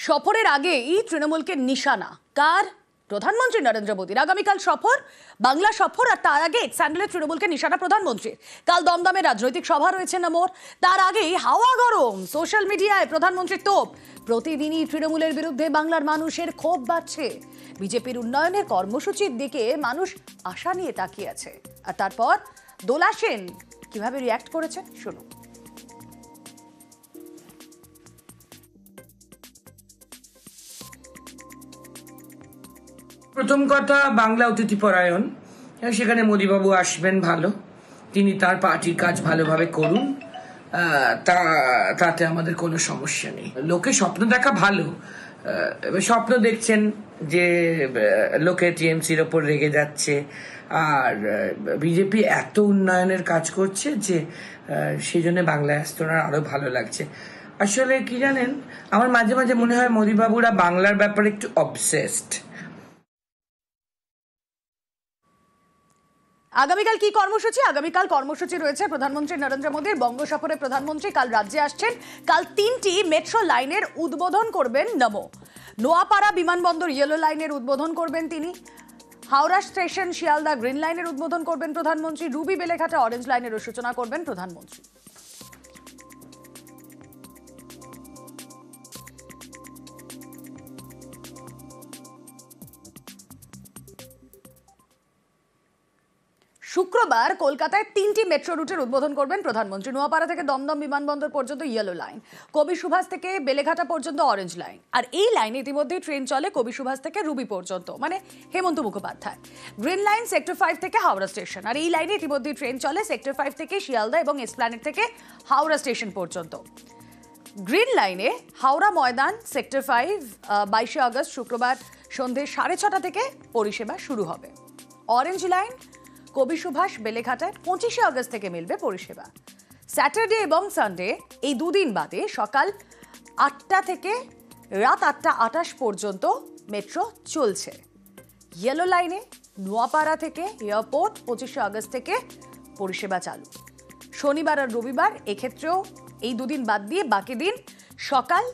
সফরের আগেই তৃণমূলকে নিশানা কার? প্রধানমন্ত্রী নরেন্দ্র মোদীর আগামীকাল সফর, বাংলা সফর, আর তার আগে স্যান্ডেলে তৃণমূলকে নিশানা প্রধানমন্ত্রীর। কাল দমদমে রাজনৈতিক সভা রয়েছে নমোর, তার আগেই হাওয়া গরম সোশ্যাল মিডিয়ায় প্রধানমন্ত্রীর তোপ। প্রতিদিনই তৃণমূলের বিরুদ্ধে বাংলার মানুষের ক্ষোভ বাড়ছে। বিজেপির উন্নয়নের কর্মসূচির দিকে মানুষ আশা নিয়ে তাকিয়ে আছে। আর তারপর দোলা সেন কিভাবে রিয়্যাক্ট করেছেন শুনুন। প্রথম কথা, বাংলা অতিথিপরায়ণ, সেখানে মোদীবাবু আসবেন, ভালো, তিনি তার পার্টির কাজ ভালোভাবে করুন, তাতে আমাদের কোনো সমস্যা নেই। লোকে স্বপ্ন দেখা ভালো, স্বপ্ন দেখছেন যে লোকে টিএমসির ওপর রেগে যাচ্ছে, আর বিজেপি এত উন্নয়নের কাজ করছে যে সেই জন্য বাংলায় আসতে ওনার আরো ভালো লাগছে। আসলে কি জানেন, আমার মাঝে মাঝে মনে হয় মোদীবাবুরা বাংলার ব্যাপারে একটু অবসেসড। আগামীকাল কি কর্মসূচি? আগামীকাল কর্মসূচি রয়েছে প্রধানমন্ত্রী নরেন্দ্র মোদীর। বঙ্গ সফরে প্রধানমন্ত্রী কাল রাজ্যে আসছেন। কাল 3টি মেট্রো লাইনের উদ্বোধন করবেন নমো। নোয়াপাড়া বিমানবন্দর ইয়েলো লাইনের উদ্বোধন করবেন তিনি। হাওড়া স্টেশন শিয়ালদা গ্রিন লাইনের উদ্বোধন করবেন প্রধানমন্ত্রী। রুবি বেলেঘাটা অরেঞ্জ লাইনেরও সূচনা করবেন প্রধানমন্ত্রী। শুক্রবার কলকাতায় 3টি মেট্রো রুটের উদ্বোধন করবেন প্রধানমন্ত্রী। নোয়াপাড়া থেকে দমদম বিমানবন্দর পর্যন্ত ইয়েলো লাইন, কবি সুভাষ থেকে বেলেঘাটা পর্যন্ত অরেঞ্জ লাইন, আর এই লাইনে ইতিমধ্যেই ট্রেন চলে কবি সুভাষ থেকে রুবি পর্যন্ত, মানে Hemanta Mukhopadhyay. Green line sector 5 থেকে হাওড়া স্টেশন, আর এই লাইনে ইতিমধ্যেই ট্রেন চলে সেক্টর 5 থেকে শিয়ালদা এবং এসপ্ল্যানেড থেকে হাওড়া স্টেশন পর্যন্ত। গ্রিন লাইনে হাওড়া ময়দান সেক্টর 5 22শে আগস্ট শুক্রবার সন্ধ্যে 6:30 থেকে পরিষেবা শুরু হবে। অরেঞ্জ লাইন কবি সুভাষ বেলেঘাটায় 25শে আগস্ট থেকে মিলবে পরিষেবা। স্যাটারডে এবং সানডে এই দুদিন বাদে সকাল 8টা থেকে রাত 8:28 পর্যন্ত মেট্রো চলছে। ইয়েলো লাইনে নোয়াপাড়া থেকে এয়ারপোর্ট 25শে আগস্ট থেকে পরিষেবা চালু। শনিবার আর রবিবার এক্ষেত্রেও এই দুদিন বাদ দিয়ে বাকি দিন সকাল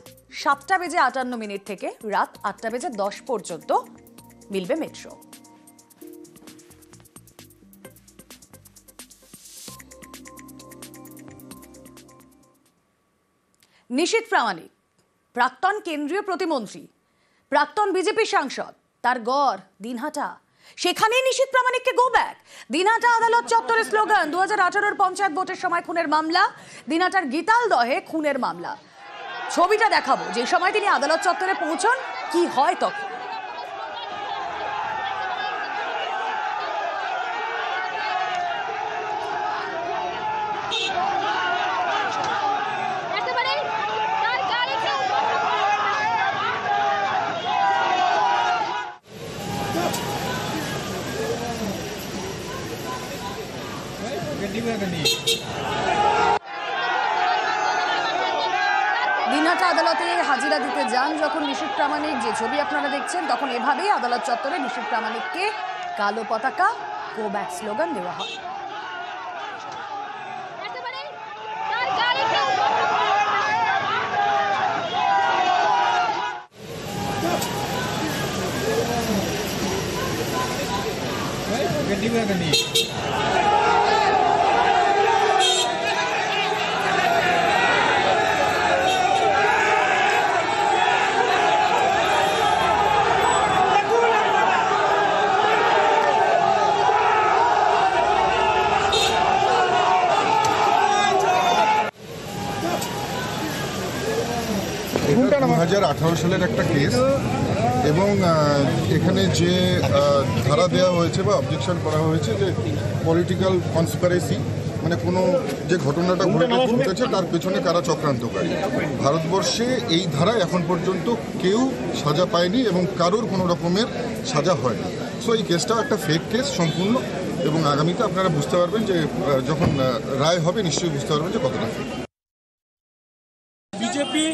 7:58 থেকে রাত 8:10 পর্যন্ত মিলবে মেট্রো। নিশীথ প্রামাণিক, প্রাক্তন কেন্দ্রীয় প্রতিমন্ত্রী, প্রাক্তন বিজেপি সাংসদ, তার গড় দিনহাটা, সেখানেই নিশীথ প্রামাণিককে গো ব্যাক। দিনহাটা আদালত চত্বরে স্লোগান, 2018-র পঞ্চায়েত ভোটের সময় খুনের মামলা, দিনহাটার গীতালদহে খুনের মামলা। ছবিটা দেখাবো, যে সময় তিনি আদালত চত্বরে পৌঁছন কি হয় তখন। দিনহাটা আদালতে হাজিরা দিতে যান যখন নিশীথ প্রামাণিক, যে ছবি আপনারা দেখছেন, তখন এভাবেই আদালত চত্বরে নিশীথ প্রামাণিককে কালো পতাকা গো ব্যাক স্লোগান দেওয়া হয়। এটা 2018 সালের একটা কেস, এবং এখানে যে ধারা দেওয়া হয়েছে বা অবজেকশন করা হয়েছে যে পলিটিক্যাল কনস্পিরেসি, মানে কোনো যে ঘটনাটা ঘটেছে তার পেছনে কারা চক্রান্তকারী। ভারতবর্ষে এই ধারায় এখন পর্যন্ত কেউ সাজা পায়নি এবং কারোর কোনো রকমের সাজা হয়নি। সো এই কেসটাও একটা ফেক কেস সম্পূর্ণ, এবং আগামীতে আপনারা বুঝতে পারবেন যে যখন রায় হবে নিশ্চয়ই বুঝতে পারবেন যে কতটা ফেক। বিজেপি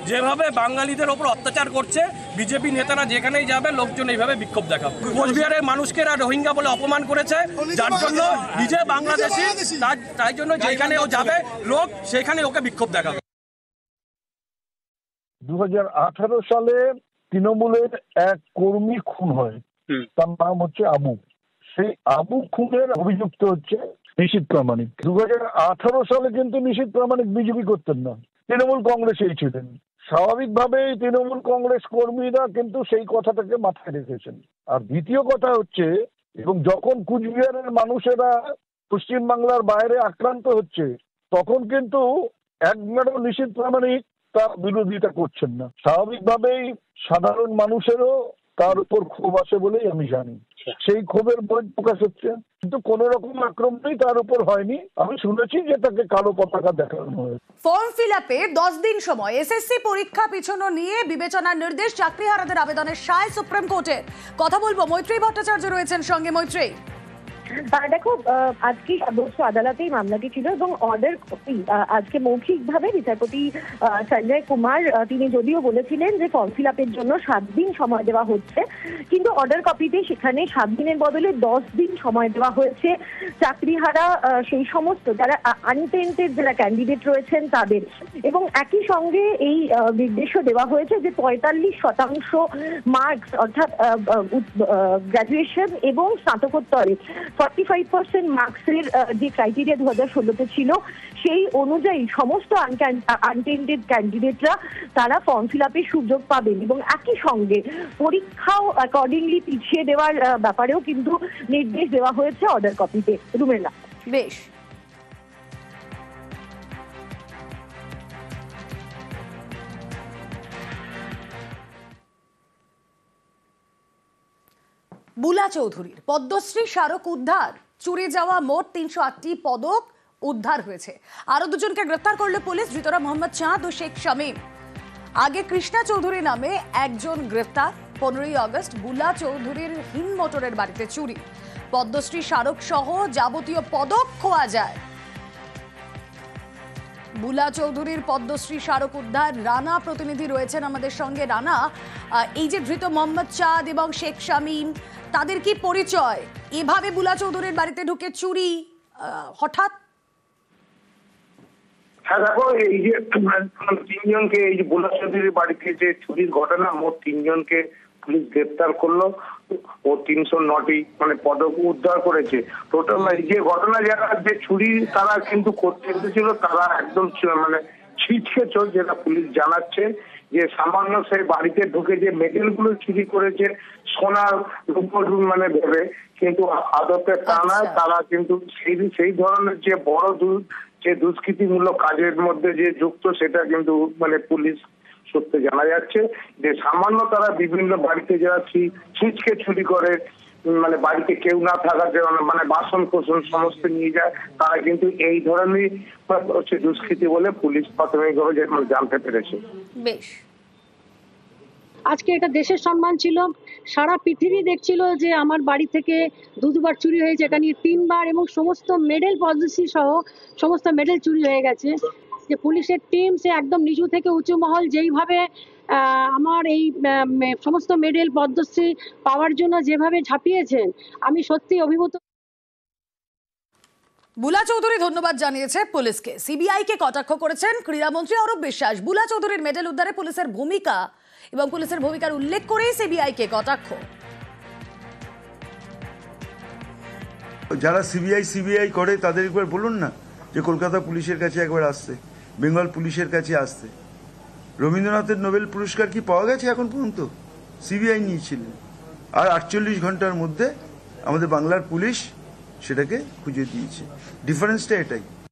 যেভাবে বাঙালিদের ওপর অত্যাচার করছে, বিজেপি নেতারা যেখানেই যাবে লোকজন এইভাবে বিক্ষোভ দেখাবে। কোচবিহারের মানুষকে রোহিঙ্গা বলে অপমান করেছে, যার জন্য নিজে বাংলাদেশি, তাই জন্য যেখানে ও যাবে লোক সেখানে ওকে বিক্ষোভ দেখাবে। 2018 সালে তৃণমূলের এক কর্মী খুন হয়, তার নাম হচ্ছে আবু। সেই আবু খুনের অভিযুক্ত হচ্ছে নিশীথ প্রামাণিক। 2018 সালে কিন্তু নিশীথ প্রামাণিক বিজেপি করতেন না, তৃণমূল কংগ্রেসেই ছিলেন। স্বাভাবিকভাবেই তৃণমূল কংগ্রেস কর্মীরা কিন্তু সেই কথাটাকে মাথায় রেখেছেন। আর দ্বিতীয় কথা হচ্ছে, এবং যখন কুচবিহারের মানুষেরা পশ্চিমবাংলার বাইরে আক্রান্ত হচ্ছে, তখন কিন্তু একবারও নিশীথ প্রামাণিক তার বিরোধিতা করছেন না। স্বাভাবিকভাবেই সাধারণ মানুষেরও তার উপর ক্ষোভ আসে বলেই আমি জানি। সেই ক্ষোভের বই প্রকাশ হচ্ছে, কিন্তু কোন রকম আক্রমণই তার উপর হয়নি। আমি শুনেছি যে তাকে কালো পতাকা দেখানো হয়েছে। ফর্ম ফিল আপে 10 দিন সময়, এসএসসি পরীক্ষা পিছনো নিয়ে বিবেচনার নির্দেশ চাকরিহারাদের আবেদনের সায় সুপ্রিম কোর্টের। কথা বলবো, মৈত্রী ভট্টাচার্য রয়েছেন সঙ্গে। মৈত্রী, দেখো, আজকে সর্বোচ্চ আদালতেই মামলাটি ছিল এবং অর্ডার কপি আজকে মৌখিকভাবে বিচারপতি সঞ্জয় কুমার তিনি যদিও বলেছিলেন যে ফর্ম ফিল আপের জন্য 7 দিন সময় দেওয়া হচ্ছে, কিন্তু অর্ডার কপিতে সেখানে 7 দিনের বদলে 10 দিন সময় দেওয়া হয়েছে চাকরিহারা সেই সমস্ত যারা আনটেন্টেড যারা ক্যান্ডিডেট রয়েছেন তাদের। এবং একই সঙ্গে এই নির্দেশও দেওয়া হয়েছে যে 45% মার্কস অর্থাৎ গ্র্যাজুয়েশন এবং স্নাতকোত্তরে 45% মার্কসের যে ক্রাইটেরিয়া 2016-তে ছিল, সেই অনুযায়ী সমস্ত আনটেন্টেড ক্যান্ডিডেটরা তারা ফর্ম ফিল আপের সুযোগ পাবেন। এবং একই সঙ্গে পরীক্ষাও অ্যাকর্ডিংলি পিছিয়ে দেওয়ার ব্যাপারেও কিন্তু নির্দেশ দেওয়া হয়েছে অর্ডার কপিতে। রুমেলা, বেশ। বুলা চৌধুরীর পদ্মশ্রী স্মারক উদ্ধার, চুরি যাওয়া মোট 308টি পদক উদ্ধার হয়েছে। আরো দুজনকে গ্রেফতার করল পুলিশ, ধৃতরা মোহাম্মদ চাঁদ ও শেখ শামীম। আগে কৃষ্ণা চৌধুরী নামে একজন গ্রেফতার। 15ই আগস্ট বুলা চৌধুরীর হিন মোটরের বাড়িতে চুরি, পদ্মশ্রী স্মারক সহ যাবতীয় পদক খোয়া যায়। বুলা চৌধুরীর পদ্মশ্রী স্মারক উদ্ধার। রানা প্রতিনিধি রয়েছেন আমাদের সঙ্গে। রানা, এই যে ধৃত মোহাম্মদ চাঁদ এবং শেখ শামীম, তাদের কি পরিচয়? এভাবে বুলা চৌধুরীর বাড়িতে ঢুকে চুরি হঠাৎ? হ্যাঁ দেখো, এই যে 3জনকে, এই যে বুলা চৌধুরীর বাড়িতে যে চুরির ঘটনা, মোট 3জনকে পুলিশ গ্রেপ্তার করলো ও 309টি পদক উদ্ধার করেছে। টোটাল এই যে ঘটনা, যারা যে চুরি তারা কিন্তু করতে এসেছিল তারা একদম ছিটকে চোর, যেটা পুলিশ জানাচ্ছে যে সামান্য সেই বাড়িতে ঢুকে যে মেডেল গুলো চুরি করেছে সোনার রূপোর ভেবে, কিন্তু আদতে তা নয়। তারা কিন্তু সেই ধরনের যে বড় যে দুষ্কৃতিমূলক কাজের মধ্যে যে যুক্ত, সেটা কিন্তু পুলিশ সূত্রে জানা যাচ্ছে যে সামান্য তারা বিভিন্ন বাড়িতে যারা ছিচকে চুরি করে, বাড়িতে কেউ না থাকার জন্য বাসন কোসন সমস্ত নিয়ে যায়, তারা কিন্তু এই ধরনের হচ্ছে দুষ্কৃতি বলে পুলিশ প্রাথমিকভাবে জানতে পেরেছে। বেশ, আজকে এটা দেশের সম্মান ছিল। সারা পৃথিবী দেখছিল যে আমার বাড়ি থেকে দুবার চুরি হয়েছে, এটা নিয়ে 3বার, এবং সমস্ত মেডেল পদ্মশ্রী সহ সমস্ত মেডেল চুরি হয়ে গেছে। যে পুলিশের টিম সে একদম নিচু থেকে উঁচু মহল যেইভাবে আমার এই সমস্ত মেডেল পদ্মশ্রী পাওয়ার জন্য যেভাবে ঝাঁপিয়েছেন, আমি সত্যি অভিভূত। বুলা চৌধুরী ধন্যবাদ জানিয়েছে পুলিশকে। সিবিআই কে কটাক্ষ করেছেন ক্রীড়ামন্ত্রী অরূপ বিশ্বাস। বুলা চৌধুরীর মেডেল উদ্ধারে পুলিশের ভূমিকা এবং পুলিশের ভূমিকার উল্লেখ করেই সিবিআই কে কটাক্ষ। যারা সিবিআই করে তাদের একবার বলুন না যে কলকাতা পুলিশের কাছে একবার আসতে, বেঙ্গল পুলিশের কাছে আসতে। রবীন্দ্রনাথের নোবেল পুরস্কার কি পাওয়া গেছে এখন পর্যন্ত? সিবিআই নিয়েছিলেন, আর 48 ঘন্টার মধ্যে আমাদের বাংলার পুলিশ সেটাকে খুঁজে দিয়েছে। ডিফারেন্সটা এটাই।